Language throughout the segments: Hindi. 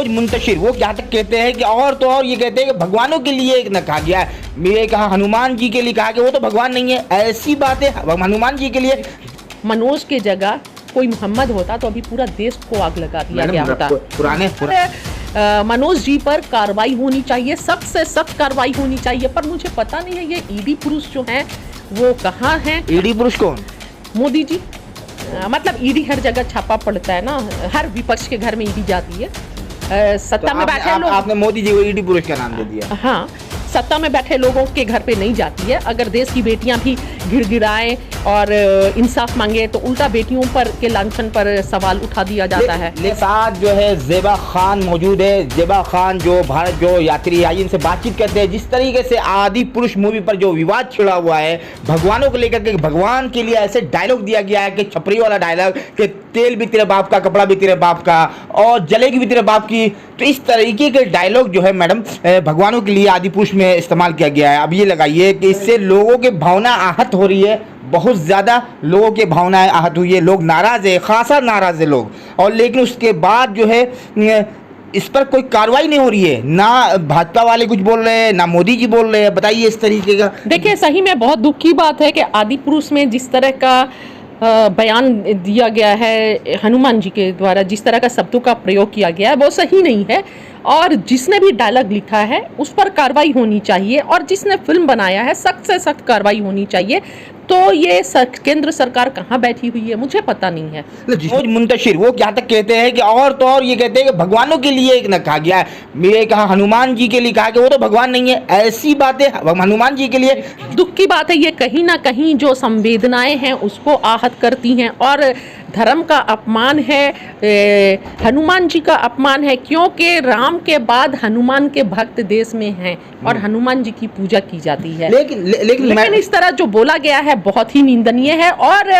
मुंतशिर वो क्या तक कहते हैं कि और तो और ये कहते हैं कि भगवानों के लिए एक न कहा गया है, ये कहा हनुमान जी के लिए कहा कि वो तो भगवान नहीं है, ऐसी बातें हनुमान जी के लिए। मनोज के जगह कोई मोहम्मद होता तो अभी पूरा देश को आग लगा दिया गया होता। मनोज जी पर कार्रवाई होनी चाहिए, सख्त से सख्त कार्रवाई होनी चाहिए। पर मुझे पता नहीं है ये ईडी पुरुष जो हैं वो कहाँ हैं। ईडी पुरुष कौन? मोदी जी। मतलब ईडी हर जगह छापा पड़ता है ना, हर विपक्ष के घर में ईडी जाती है। सत्ता में बैठे लोग, आपने मोदी जी को ईडी पुरुष का नाम दे दिया। हाँ, सत्ता में बैठे लोगों के घर पे नहीं जाती है। अगर देश की बेटियां भी गिड़गिड़ाएं और इंसाफ मांगे तो उल्टा बेटियों पर के लांछन पर सवाल उठा दिया जाता है। साथ जो है ज़ेबा खान मौजूद है। ज़ेबा खान जो भारत जो यात्री आई इनसे बातचीत करते हैं। जिस तरीके से आदि पुरुष मूवी पर जो विवाद छिड़ा हुआ है भगवानों को लेकर के, भगवान के लिए ऐसे डायलॉग दिया गया है कि छपरी वाला डायलॉग कि तेल भी तेरे बाप का, कपड़ा भी तेरे बाप का और जलेगी भी तेरे बाप की। तो इस तरीके के डायलॉग जो है मैडम भगवानों के लिए आदि पुरुष में इस्तेमाल किया गया है। अब ये लगाइए कि इससे लोगों की भावना आहत हो रही है, बहुत ज़्यादा लोगों की भावनाएं आहत हुई है, लोग नाराज़ है, खासा नाराज़ है लोग। और लेकिन उसके बाद जो है इस पर कोई कार्रवाई नहीं हो रही है, ना भाजपा वाले कुछ बोल रहे हैं, ना मोदी जी बोल रहे हैं। बताइए इस तरीके का। देखिए, सही में बहुत दुख की बात है कि आदि पुरुष में जिस तरह का बयान दिया गया है हनुमान जी के द्वारा, जिस तरह का शब्दों का प्रयोग किया गया है वो सही नहीं है। और जिसने भी डायलॉग लिखा है उस पर कार्रवाई होनी चाहिए और जिसने फिल्म बनाया है सख्त से सख्त कार्रवाई होनी चाहिए। तो ये केंद्र सरकार कहाँ बैठी हुई है मुझे पता नहीं है। मुंतशिर वो क्या तक कहते हैं कि और तो और ये कहते हैं कि भगवानों के लिए एक न कहा गया है, ये कहा हनुमान जी के लिए कहा कि वो तो भगवान नहीं है, ऐसी बातें हनुमान जी के लिए। दुख की बात है, ये कहीं ना कहीं जो संवेदनाएं हैं उसको आहत करती हैं और धर्म का अपमान है, हनुमान जी का अपमान है। क्योंकि राम के बाद हनुमान के भक्त देश में हैं और हनुमान जी की पूजा की जाती है। लेकिन इस तरह जो बोला गया है बहुत ही निंदनीय है और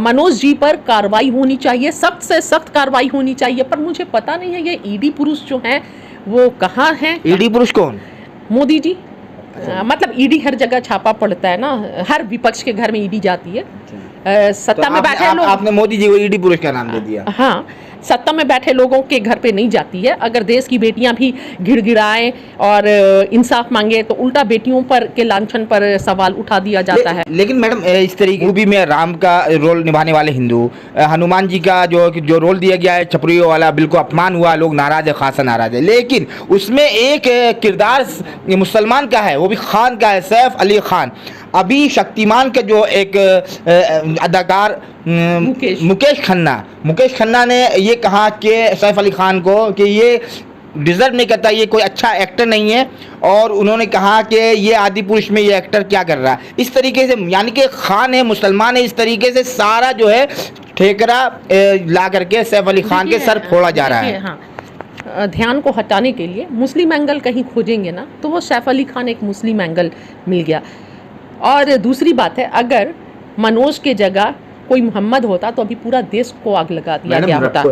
मनोज जी पर कार्रवाई होनी चाहिए, सख्त से सख्त कार्रवाई होनी चाहिए। पर मुझे पता नहीं है ये ईडी पुरुष जो हैं वो कहाँ हैं। ईडी पुरुष कौन? मोदी जी। मतलब ईडी हर जगह छापा पड़ता है ना, हर विपक्ष के घर में ईडी जाती है। सत्ता में बैठे लोग, आपने मोदी जी को ईडी पुरुष का नाम दे दिया। हाँ, सत्ता में बैठे लोगों के घर पे नहीं जाती है। अगर देश की बेटियां भी गिड़गिड़ाएं और इंसाफ मांगे तो उल्टा बेटियों पर के लांछन पर सवाल उठा दिया जाता है। लेकिन मैडम इस तरीके मूवी में राम का रोल निभाने वाले हिंदू, हनुमान जी का जो रोल दिया गया है छपरियों वाला, बिल्कुल अपमान हुआ, लोग नाराज है, खासा नाराज है। लेकिन उसमें एक किरदार मुसलमान का है, वो भी खान का है, सैफ अली खान। अभी शक्तिमान के जो एक अदाकार मुकेश खन्ना ने ये कहा कि सैफ अली खान को कि ये डिज़र्व नहीं करता, ये कोई अच्छा एक्टर नहीं है। और उन्होंने कहा कि ये आदि पुरुष में ये एक्टर क्या कर रहा है। इस तरीके से यानी कि खान है, मुसलमान है, इस तरीके से सारा जो है ठेकरा ला करके सैफ अली खान के सर फोड़ा जा रहा है। हाँ, ध्यान को हटाने के लिए मुस्लिम एंगल कहीं खोजेंगे ना तो वो सैफ अली खान एक मुस्लिम एंगल मिल गया। और दूसरी बात है, अगर मनोज के जगह कोई मोहम्मद होता तो अभी पूरा देश को आग लगा दिया गया होता।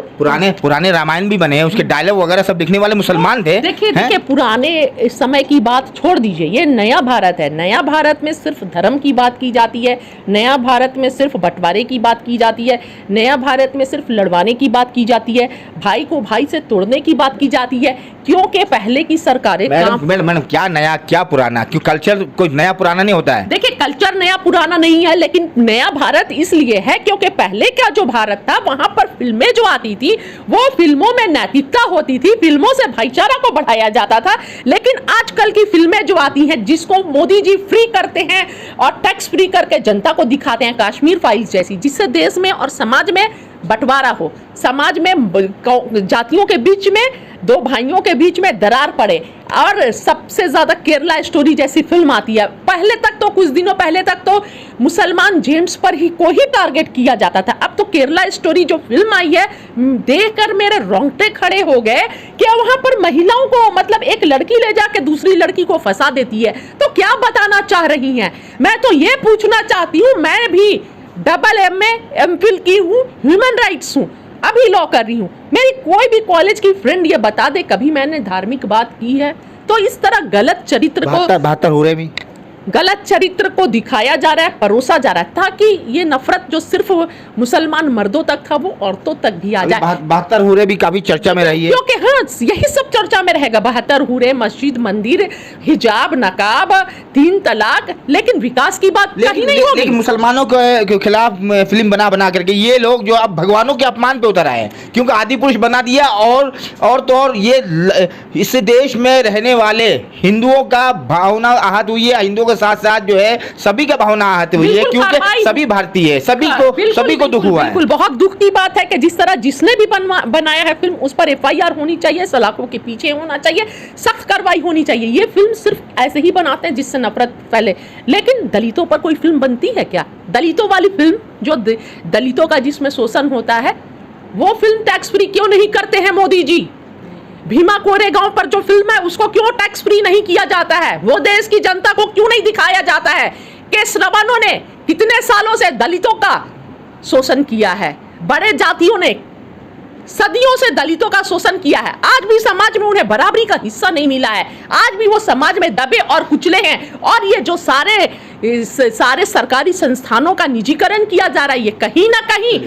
पुराने रामायण भी बने हैं, उसके डायलॉग वगैरह सब लिखने वाले मुसलमान थे। देखिए पुराने समय की बात छोड़ दीजिए, ये नया भारत है। नया भारत में सिर्फ धर्म की बात की जाती है, नया भारत में सिर्फ बंटवारे की बात की जाती है, नया भारत में सिर्फ लड़वाने की बात की जाती है, भाई को भाई से तोड़ने की बात की जाती है। क्योंकि पहले की सरकारें मैडम क्या नया क्या पुराना, क्यों कल्चर कोई नया पुराना नहीं होता है। देखिए कल्चर नया पुराना नहीं है, लेकिन नया भारत इसलिए है क्योंकि पहले का जो भारत था वहां पर फिल्में जो आती थी वो फिल्मों में नैतिकता होती थी, फिल्मों से भाईचारा को बढ़ाया जाता था। लेकिन आजकल की फिल्में जो आती हैं जिसको मोदी जी फ्री करते हैं और टैक्स फ्री करके जनता को दिखाते हैं, कश्मीर फाइल्स जैसी, जिससे देश में और समाज में बंटवारा हो, समाज में जातियों के बीच में, दो भाइयों के बीच में दरार पड़े। और सबसे ज्यादा केरला स्टोरी जैसी फिल्म आती है। पहले तक तो कुछ दिनों पहले तक तो मुसलमान जेंट्स पर ही को ही टारगेट किया जाता था। अब तो केरला स्टोरी जो फिल्म आई है देखकर मेरे रोंगटे खड़े हो गए कि वहां पर महिलाओं को, मतलब एक लड़की ले जाके दूसरी लड़की को फंसा देती है। तो क्या बताना चाह रही हैं? मैं तो ये पूछना चाहती हूँ, मैं भी डबल MA MPhil की हूँ, ह्यूमन राइट्स हूँ, अभी लॉ कर रही हूँ। मेरी कोई भी कॉलेज की फ्रेंड ये बता दे कभी मैंने धार्मिक बात की है? तो इस तरह गलत चरित्र को 72 हो रहे भी गलत चरित्र को दिखाया जा रहा है, परोसा जा रहा है, ताकि ये नफरत जो सिर्फ मुसलमान मर्दों तक था वो औरतों तक भी आ जाए। 72 हूरे भी काफी चर्चा में रही है, क्योंकि हाँ यही सब चर्चा में रहेगा, 72 हूरे, मस्जिद, मंदिर, हिजाब, नकाब, 3 तलाक, लेकिन विकास की बात कहीं नहीं होगी। लेकिन मुसलमानों के खिलाफ फिल्म बना करके ये लोग जो अब भगवानों के अपमान पे उतर आए हैं, क्योंकि आदि पुरुष बना दिया और तो और ये इस देश में रहने वाले हिंदुओं का भावना आहत हुई है, हिंदुओं के साथ साथ जो है सभी का भावना आहत हुई है, क्योंकि सभी भारतीय है, सभी को दुख हुआ है। बिल्कुल, बहुत दुख की बात है कि जिस तरह जिसने भी बनाया है फिल्म, उस पर FIR होनी चाहिए, सलाखों के पीछे होना चाहिए, सख्त कार्रवाई होनी चाहिए। ये फिल्म सिर्फ ऐसे ही बनाते हैं जिससे नफरत फैले, लेकिन दलितों पर कोई फिल्म बनती है क्या? दलितों वाली फिल्म जो दलितों का जिसमें शोषण होता है, वो फिल्म टैक्स फ्री क्यों नहीं करते हैं मोदी जी? भीमा कोरेगांव पर जो फिल्म है उसको क्यों टैक्स फ्री नहीं किया जाता है? वो देश की जनता को क्यों नहीं दिखाया जाता है कि श्रवणों ने कितने सालों से दलितों का शोषण किया है, बड़े जातियों ने सदियों से दलितों का शोषण किया है, आज भी समाज में उन्हें बराबरी का हिस्सा नहीं मिला है, आज भी वो समाज में दबे और कुचले हैं। और ये जो सारे सरकारी संस्थानों का निजीकरण किया जा रहा है, ये कहीं ना कहीं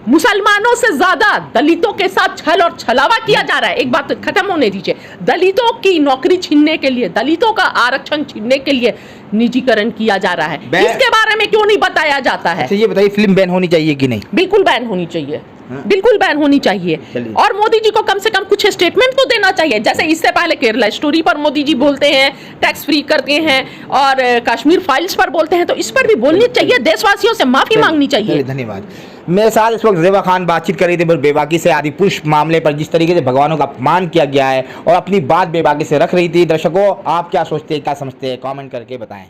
मुसलमानों से ज्यादा दलितों के साथ छल और छलावा किया जा रहा है। एक बात खत्म होने दीजिए, दलितों की नौकरी छीनने के लिए, दलितों का आरक्षण छीनने के लिए निजीकरण किया जा रहा है, इसके बारे में क्यों नहीं बताया जाता है? अच्छा ये बताइए, फिल्म बैन होनी चाहिए कि नहीं? बिल्कुल बैन होनी चाहिए, बिल्कुल बैन होनी चाहिए। और मोदी जी को कम से कम कुछ स्टेटमेंट तो देना चाहिए, जैसे इससे पहले केरला स्टोरी पर मोदी जी बोलते हैं, टैक्स फ्री करते हैं, और कश्मीर फाइल्स पर बोलते हैं, तो इस पर भी बोलनी चाहिए, देशवासियों से माफी मांगनी चाहिए। धन्यवाद। मेरे साथ इस वक्त ज़ेबा खान बातचीत कर रही थी बेबाकी से आदि पुरुष मामले पर, जिस तरीके से भगवानों का अपमान किया गया है, और अपनी बात बेबाकी से रख रही थी। दर्शकों, आप क्या सोचते हैं, क्या समझते हैं, कमेंट करके बताएं।